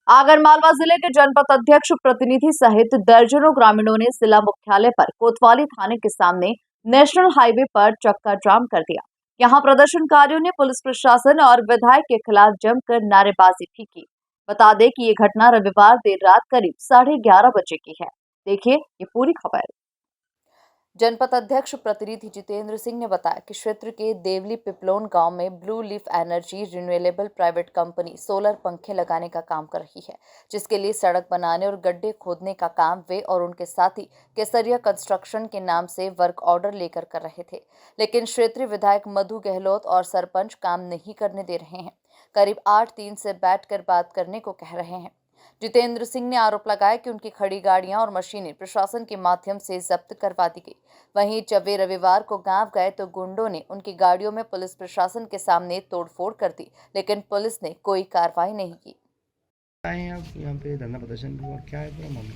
आगरमालवा जिले के जनपद अध्यक्ष प्रतिनिधि सहित दर्जनों ग्रामीणों ने जिला मुख्यालय पर कोतवाली थाने के सामने नेशनल हाईवे पर चक्का जाम कर दिया। यहां प्रदर्शनकारियों ने पुलिस प्रशासन और विधायक के खिलाफ जमकर नारेबाजी भी की। बता दें कि ये घटना रविवार देर रात करीब 11:30 बजे की है। देखिए ये पूरी खबर। जनपद अध्यक्ष प्रतिनिधि जितेंद्र सिंह ने बताया कि क्षेत्र के देवली पिपलोन गांव में blue leaf energy renewable private company solar पंखे लगाने का काम कर रही है, जिसके लिए सड़क बनाने और गड्ढे खोदने का काम वे और उनके साथी केसरिया कंस्ट्रक्शन के नाम से वर्क ऑर्डर लेकर कर रहे थे। लेकिन क्षेत्रीय विधायक मधु गहलोत और सरपंच काम नहीं करने दे रहे हैं। करीब 8-3 से बैठकर बात करने को कह रहे हैं। जितेंद्र सिंह ने आरोप लगाया कि उनकी खड़ी गाड़ियां और मशीनें प्रशासन के माध्यम से जब्त करवा दी गई। वहीं जब वे रविवार को गांव गए तो गुंडों ने उनकी गाड़ियों में पुलिस प्रशासन के सामने तोड़फोड़ कर दी, लेकिन पुलिस ने कोई कार्रवाई नहीं की। आप यहाँ पे धरना प्रदर्शन हुआ, क्या है पूरा मामला?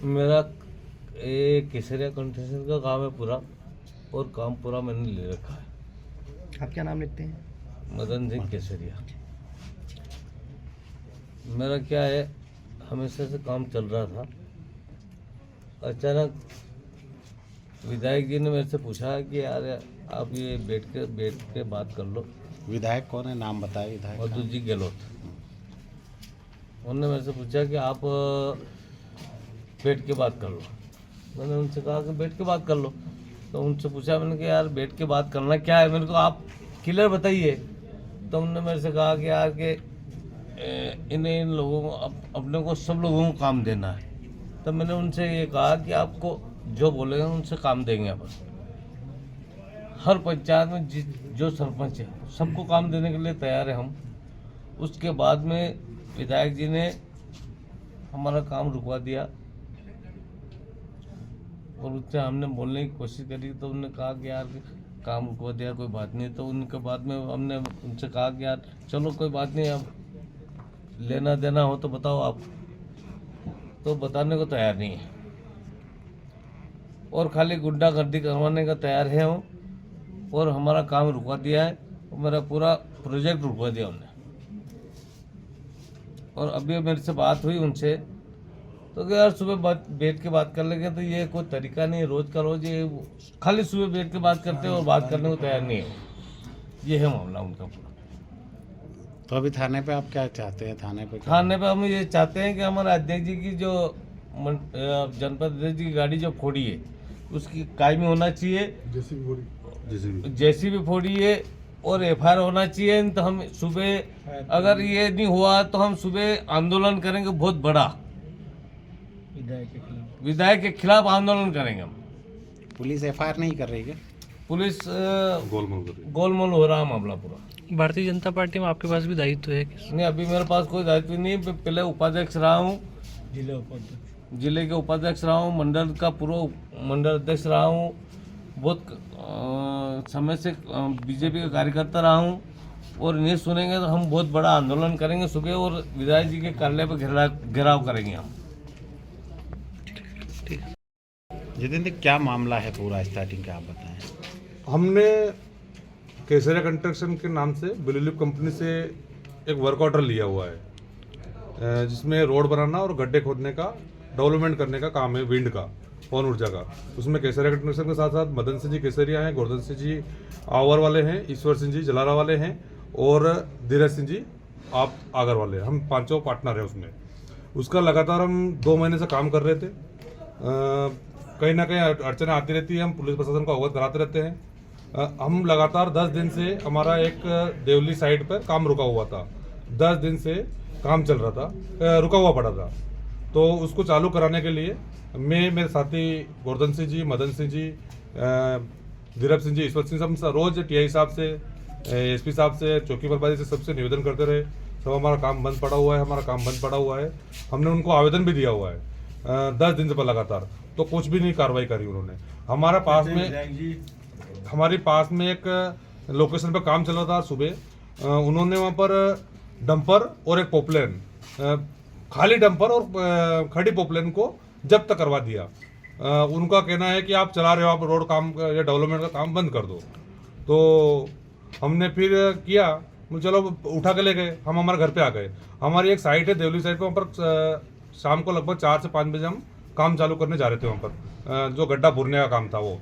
मेरा एक केसरिया कंस्ट्रक्शन का काम है पूरा, और काम पूरा मैंने ले रखा है। आप क्या नाम लिखते हैं? मदन सिंह केसरिया। मेरा क्या है, हमेशा से काम चल रहा था। अचानक विधायक जी ने मेरे से पूछा कि यार आप ये बैठ के बात कर लो। विधायक कौन है, नाम बताए विधायक? मधु जी गहलोत। उन्होंने मेरे से पूछा कि आप बैठ के बात कर लो। मैंने उनसे कहा कि बैठ के बात कर लो। तो उनसे पूछा मैंने कि यार बैठ के बात करना क्या है, मेरे को आप क्लियर बताइए। तो उन्होंने मेरे से कहा कि यार कि इन लोगों को अपने को सब लोगों को काम देना है। तो मैंने उनसे ये कहा कि आपको जो बोलेंगे उनसे काम देंगे अपन। हर पंचायत में जो सरपंच है सबको काम देने के लिए तैयार है हम। उसके बाद में विधायक जी ने हमारा काम रुकवा दिया और उससे हमने बोलने की कोशिश करी, तो उन्होंने कहा कि यार काम रुकवा दिया, कोई बात नहीं। तो उनके बाद में हमने उनसे कहा कि यार चलो कोई बात नहीं, अब लेना देना हो तो बताओ आप। तो बताने को तैयार नहीं है और खाली गुंडागर्दी करवाने का तैयार है हम, और हमारा काम रुकवा दिया है, मेरा पूरा प्रोजेक्ट रुकवा दिया उन्होंने। और अभी मेरे से बात हुई उनसे, तो कि यार सुबह बैठ के बात कर लेंगे, तो ये कोई तरीका नहीं है। रोज का रोज ये खाली सुबह बैठ के बात करते हैं और बात करने को तैयार नहीं है। ये है मामला उनका पूरा। तो अभी थाने पे आप क्या चाहते हैं? थाने पे हम ये चाहते हैं कि हमारे अध्यक्ष जी की जो जनपद अध्यक्ष जी की गाड़ी जो फोड़ी है उसकी कायमी होना चाहिए, जेसीबी फोड़ी है, और एफआईआर होना चाहिए। तो हम सुबह अगर ये नहीं हुआ तो हम सुबह आंदोलन करेंगे बहुत बड़ा, विधायक के खिलाफ आंदोलन करेंगे हम। पुलिस एफआईआर नहीं कर रही है? पुलिस गोलमोल हो रहा मामला पूरा। भारतीय जनता पार्टी में आपके पास भी दायित्व है? नहीं, अभी मेरे पास कोई दायित्व नहीं है। पहले उपाध्यक्ष रहा हूँ, जिले के उपाध्यक्ष रहा हूँ, मंडल का पूर्व मंडल अध्यक्ष रहा हूँ, बहुत समय से बीजेपी का कार्यकर्ता रहा हूँ। और नहीं सुनेंगे तो हम बहुत बड़ा आंदोलन करेंगे सुबह, और विधायक जी के कार्यालय पर घेराव करेंगे हम। जितेंद्र, क्या मामला है पूरा, स्टार्टिंग का आप बताएं। हमने केसरिया कंस्ट्रक्शन के नाम से ब्लू लीफ कंपनी से एक वर्क ऑर्डर लिया हुआ है, जिसमें रोड बनाना और गड्ढे खोदने का डेवलपमेंट करने का काम है, विंड का, पवन ऊर्जा का। उसमें केसरिया कंस्ट्रक्शन के साथ साथ मदन सिंह जी केसरिया हैं, गोवर्धन सिंह जी आवर वाले हैं, ईश्वर सिंह जी जलारा वाले हैं, और धीरज सिंह जी आप आगर वाले हैं। हम पांचों पार्टनर हैं उसमें। उसका लगातार हम 2 महीने से काम कर रहे थे। कहीं ना कहीं अड़चनें आती रहती है, हम पुलिस प्रशासन को अवगत कराते रहते हैं। हम लगातार 10 दिन से हमारा एक देवली साइड पर काम रुका हुआ था। 10 दिन से काम चल रहा था, रुका हुआ पड़ा था। तो उसको चालू कराने के लिए मैं, मेरे साथी गोवर्धन सिंह जी, मदन सिंह जी, धीरज सिंह जी, ईश्वर सिंह, हम रोज टीआई साहब से, एसपी साहब से, चौकी प्रभारी से सबसे निवेदन करते रहे। सब हमारा काम बंद पड़ा हुआ है, हमारा काम बंद पड़ा हुआ है। हमने उनको आवेदन भी दिया हुआ है 10 दिन से पर लगातार, तो कुछ भी नहीं कार्रवाई करी उन्होंने। हमारे पास में एक लोकेशन पर काम चल रहा था सुबह, उन्होंने वहाँ पर डंपर और एक पोपलेन, खाली डंपर और खड़ी पोपलेन को जब्त करवा दिया। उनका कहना है कि आप चला रहे हो, आप रोड काम या डेवलपमेंट का काम बंद कर दो। तो हमने फिर किया बोले चलो उठा के ले गए, हम हमारे घर पे आ गए। हमारी एक साइट है देवली साइड पे, वहाँ पर शाम को लगभग 4 से 5 बजे हम काम चालू करने जा रहे थे। वहाँ पर जो गड्ढा भरने का काम था वो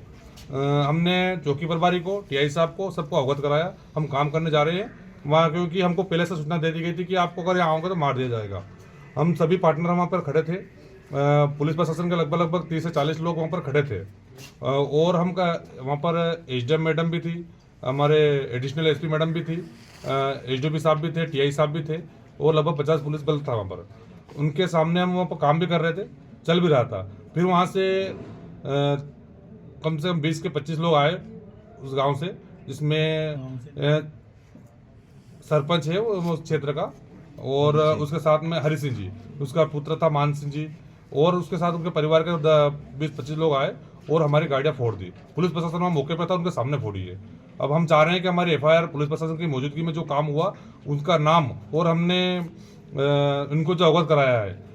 हमने चौकी प्रभारी को, टीआई साहब को, सबको अवगत कराया हम काम करने जा रहे हैं वहाँ, क्योंकि हमको पहले से सूचना दे दी गई थी कि आपको अगर यहाँ आओगे तो मार दिया जाएगा। हम सभी पार्टनर वहाँ पर खड़े थे। पुलिस प्रशासन के लगभग 30 से 40 लोग वहाँ पर खड़े थे। और हम वहाँ पर एसडीएम मैडम भी थी, हमारे एडिशनल एसपी मैडम भी थी, एसडीओपी साहब भी थे, टीआई साहब भी थे, और लगभग 50 पुलिस बल था वहाँ पर। उनके सामने हम वहाँ पर काम भी कर रहे थे, चल भी रहा था। फिर वहाँ से कम से कम 20 के 25 लोग आए उस गांव से, जिसमें सरपंच है वो उस क्षेत्र का, और उसके साथ में हरि सिंह जी, उसका पुत्र था मान सिंह जी, और उसके साथ उनके परिवार के 20-25 लोग आए और हमारी गाड़ियाँ फोड़ दी। पुलिस प्रशासन वहाँ मौके पर था, उनके सामने फोड़ी है। अब हम चाह रहे हैं कि हमारी एफआईआर पुलिस प्रशासन की मौजूदगी में जो काम हुआ उनका नाम, और हमने इनको जो अवगत कराया है।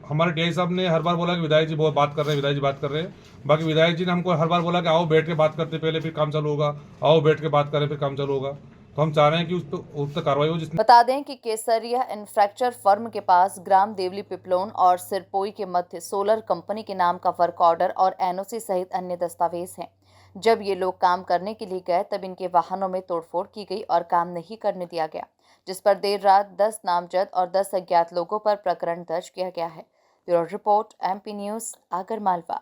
हमारे टीआई साहब ने हर बार बोला कि विधायक जी बहुत बात कर रहे हैं, विधायक जी बात कर रहे हैं। बाकी विधायक जी ने हमको हर बार बोला कि आओ बैठ के बात करते पहले, फिर काम चालू होगा, आओ बैठ के बात करें फिर काम चालू होगा। तो हम चाह रहे हैं कि उस पर कार्रवाई हो। जिसमें बता दें कि केसरिया इंफ्रास्ट्रक्चर फर्म के पास ग्राम देवली पिपलोन और सिरपोई के मध्य सोलर कंपनी के नाम का वर्क ऑर्डर और एनओसी सहित अन्य दस्तावेज हैं। जब ये लोग काम करने के लिए गए तब इनके वाहनों में तोड़फोड़ की गई और काम नहीं करने दिया गया, जिस पर देर रात 10 नामजद और 10 अज्ञात लोगों पर प्रकरण दर्ज किया गया है। Bureau report, MP news, Agar Malwa.